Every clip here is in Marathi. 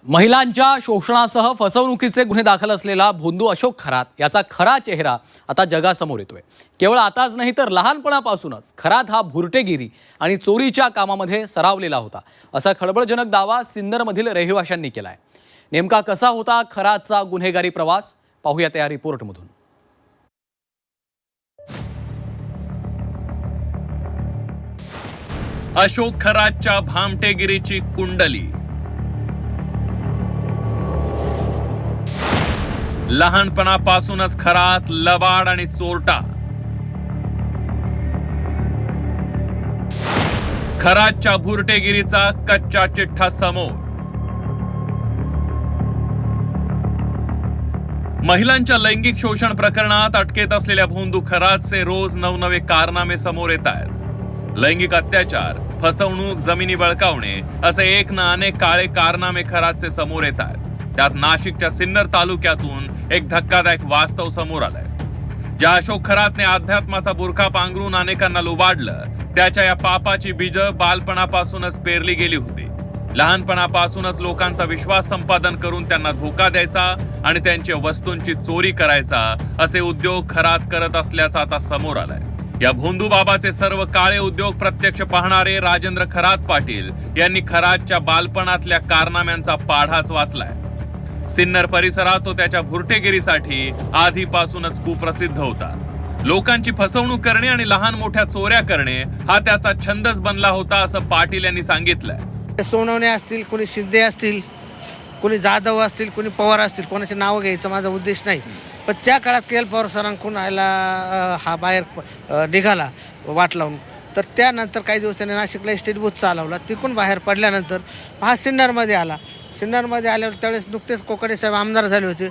महिलांच्या शोषणासह फसवणुकीचे गुन्हे दाखल असलेला भोंदू अशोक खरात याचा खरा चेहरा आता जगासमोर येतोय। केवळ आताच नाही तर लहानपणापासूनच खरात हा भुरटेगिरी आणि चोरीच्या कामामध्ये सरावलेला होता, असा खळबळजनक दावा सिन्नरमधील रहिवाशांनी केलाय। नेमका कसा होता खरातचा गुन्हेगारी प्रवास, पाहूया त्या रिपोर्टमधून। अशोक खरातच्या भामटेगिरीची कुंडली। लहानपणापासूनच खरात लबाड आणि चोरटा। खरातच्या भुरटेगिरीचा कच्चा चिठ्ठा समोर। महिलांच्या लैंगिक शोषण प्रकरणात अटकेत असलेल्या भोंदू खरातचे रोज नवनवे कारनामे समोर येत आहेत। लैंगिक अत्याचार, फसवणूक, जमिनी बळकावणे असे एक ना अनेक काळे कारनामे खरातचे समोर येत आहेत। त्यात नाशिकच्या सिन्नर तालुक्यातून एक धक्कादायक वास्तव समोर आलंय। ज्या अशोक खरातने अध्यात्माचा बुरखा पांघरून अनेकांना लुबाडलं, त्याच्या या पापाची बीज बालपणापासूनच पेरली गेली होती। लहानपणापासूनच लोकांचा विश्वास संपादन करून त्यांना धोका द्यायचा आणि त्यांच्या वस्तूंची चोरी करायचा असे उद्योग खरात करत असल्याचं आता समोर आलंय। या भोंदू बाबाचे सर्व काळे उद्योग प्रत्यक्ष पाहणारे राजेंद्र खरात पाटील यांनी खरातच्या बालपणातल्या कारनाम्यांचा पाढाच वाचलाय। सिन्नर परिसरात तो त्याच्या भुरटेगिरीसाठी आधीपासूनच कुप्रसिद्ध होता। लोकांची फसवणूक करणे आणि लहान मोठ्या चोऱ्या करणे हा त्याचा छंदच बनला होता, असं पाटील यांनी सांगितलंय। सोनवणे असतील, कोणी शिंदे असतील, कोणी जाधव असतील, कोणी पवार असतील, कोणाचे नाव घ्यायचं माझा उद्देश नाही, पण त्या काळात के एल पवार सरांकडून हा बाहेर निघाला वाट लावून। तर त्यानंतर काही दिवस त्याने नाशिकला इस्टेट बूथ चालवला। तिकडून बाहेर पडल्यानंतर हा सिन्नरमध्ये आला। सिन्नरमध्ये आल्यावर त्यावेळेस नुकतेच कोकाटे साहेब आमदार झाले होते,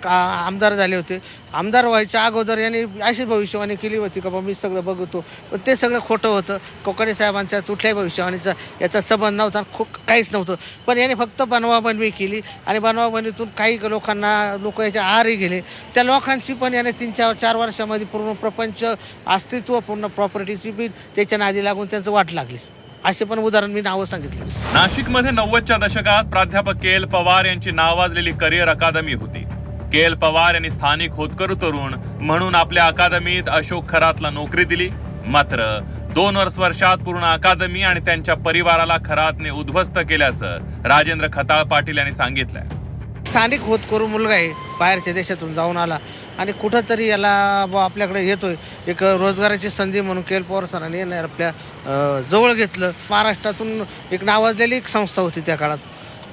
आमदार झाले होते। आमदार व्हायच्या अगोदर यांनी अशी भविष्यवाणी केली होती का मी सगळं बघतो, पण ते सगळं खोटं होतं। कोकाटे साहेबांच्या कुठल्याही भविष्यवाणीचा याचा संबंध नव्हता, काहीच नव्हतं। पण याने फक्त बनवाबनवी केली आणि बनवाबनवीतून काही लोक याच्या आहारी गेले। त्या लोकांची पण याने 3-4 वर्षामध्ये पूर्ण प्रपंच, अस्तित्व, पूर्ण प्रॉपर्टीची बी त्याच्या नादी लागून त्यांचं वाट लागली। असे पण उदाहरण मी नावं सांगितले। नाशिकमध्ये 90च्या दशकात प्राध्यापक के एल पवार यांची नावाजलेली करिअर अकादमी होती। के एल पवार यांनी स्थानिक होतकरू तरुण म्हणून आपल्या अकादमीत अशोक खरातला नोकरी दिली। मात्र 2 वर्षात पूर्ण अकादमी आणि त्यांच्या परिवाराला खरातने उद्ध्वस्त केल्याचं राजेंद्र खताळ पाटील यांनी सांगितलंय। स्थानिक होतकरू मुलगा आहे, बाहेरच्या देशातून जाऊन आला आणि कुठंतरी याला आपल्याकडे येतोय एक रोजगाराची संधी म्हणून के एल पवार सरांनी आपल्या जवळ घेतलं। महाराष्ट्रातून एक नावाजलेली एक संस्था होती त्या काळात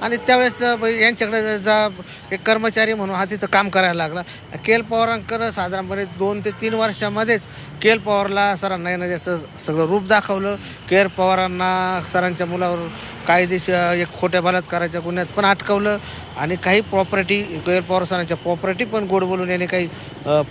आणि त्यावेळेस यांच्याकडे एक कर्मचारी म्हणून हा तिथं काम करायला लागला। के एल पवारांकडं साधारणपणे 2 ते 3 वर्षामध्येच के एल पवारला सरांना यानं त्याचं सगळं रूप दाखवलं। के एल पवारांना सरांच्या मुलावर कायदेशीर एक खोट्या बलात्काराच्या गुन्ह्यात पण अटकवलं आणि काही प्रॉपर्टी के एल पवार सरांच्या प्रॉपर्टी पण गोड बोलून याने काही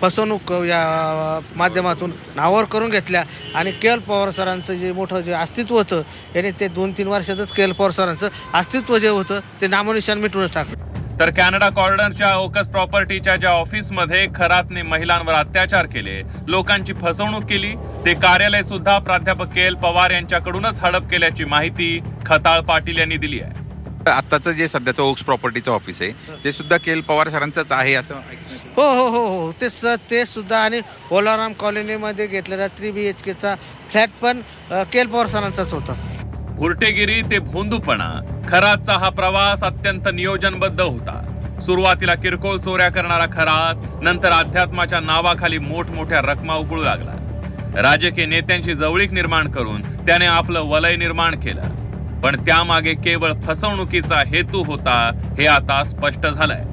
फसवणूक या माध्यमातून नावावर करून घेतल्या आणि के एल पवार सरांचं जे मोठं जे अस्तित्व होतं याने ते 2-3 वर्षातच के एल पवार सरांचं अस्तित्व जे होतं ते नामोनिशाण मिटूनच टाकलं। तर कॅनडा कॉर्नरच्या ओकस प्रॉपर्टीच्या ज्या ऑफिसमध्ये खरातने महिलांवर अत्याचार केले, लोकांची फसवणूक केली, ते कार्यालय सुद्धा प्राध्यापक के एल पवार यांच्याकडूनच हडप केल्याची माहिती खताळ पाटील यांनी दिली आहे। आत्ताचं जे सध्याचं ओक्स प्रॉपर्टीचं ऑफिस आहे ते सुद्धा के एल पवार सरांचंच आहे असं हो ते सुद्धा आणि ओलाराम कॉलनीमध्ये घेतलेला 3 BHKचा फ्लॅट पण के एल पवार सरांचाच होता। भुरटेगिरी ते भोंदूपणा, खरातचा हा प्रवास अत्यंत नियोजनबद्ध होता। सुरुवातीला किरकोळ चोऱ्या करणारा खरात नंतर अध्यात्माच्या नावाखाली मोठमोठ्या रकमा उकळू लागला। राजकीय नेत्यांशी जवळीक निर्माण करून त्याने आपलं वलय निर्माण केलं, पण त्यामागे केवळ फसवणुकीचा हेतू होता हे आता स्पष्ट झालंय।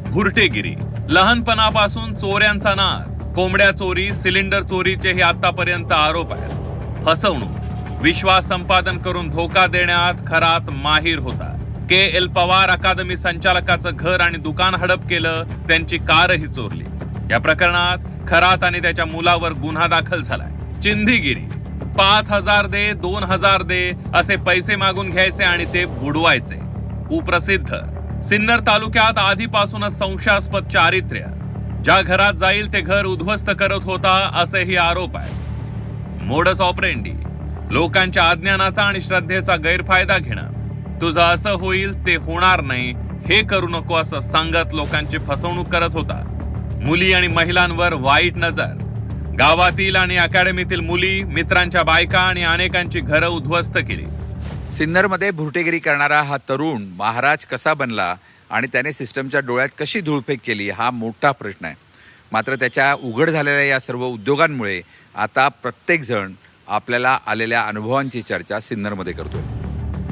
भुरटेगिरी, लहानपणापासून चोऱ्यांचा नाद, कोंबड्या चोरी, सिलेंडर चोरीचे हे आतापर्यंत आरोप आहेत। फसवणूक, विश्वास संपादन करून धोका देण्यात खरात माहीर होता। के एल पवार अकादमी संचालकाचं घर आणि दुकान हडप केलं, त्यांची कारही चोरली। या प्रकरणात खरात आणि त्याच्या मुलावर गुन्हा दाखल झालाय। चिंधीगिरी, 5,000 दे, 2,000 दे असे पैसे मागून घ्यायचे आणि ते बुडवायचे। कुप्रसिद्ध, सिन्नर तालुक्यात आधीपासूनच संशयास्पद चारित्र्य, ज्या घरात जाईल ते घर उद्ध्वस्त करत होता असेही आरोप आहेत। मोडस ऑपरेंडी, लोकांच्या अज्ञानाचा आणि श्रद्धेचा गैरफायदा घेणं। तुझं असं होईल ते होणार नाही, हे करू नको असं सांगत लोकांची फसवणूक करत होता. मुली आणि महिलांवर वाईट नजर. गावातील आणि अकॅडमीतील मुली, मित्रांच्या बायका आणि अनेकांची घरं उद्ध्वस्त केली. सिन्नरमध्ये भुरटेगिरी करणारा हा तरुण महाराज कसा बनला आणि त्याने सिस्टमच्या डोळ्यात कशी धूळफेक केली हा मोठा प्रश्न आहे. मात्र त्याच्या उघड झालेल्या या सर्व उद्योगांमुळे आता प्रत्येक जण आपल्याला आलेल्या अनुभवांची चर्चा सिन्नरमध्ये करतोय.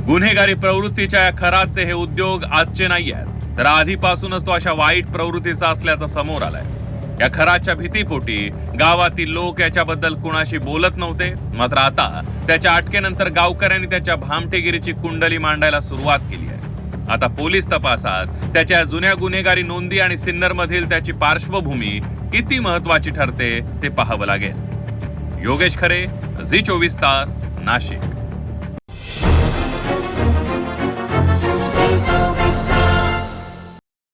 गुन्हेगारी प्रवृत्तीच्या या खरातचे हे उद्योग आजचे नाही आहेत, तर आधीपासूनच तो अशा वाईट प्रवृत्तीचा असल्याचं समोर आलंय. या खराच्या भीतीपोटी गावातील लोक याच्याबद्दल कुणाशी बोलत नव्हते. मात्र आता त्याच्या अटकेनंतर गावकऱ्यांनी त्याच्या भामटेगिरीची कुंडली मांडायला सुरुवात केली आहे. आता पोलीस तपासात त्याच्या जुन्या गुन्हेगारी नोंदी आणि सिन्नरमधील त्याची पार्श्वभूमी किती महत्वाची ठरते ते पाहावं लागेल. योगेश खरे, झी 24 तास, नाशिक.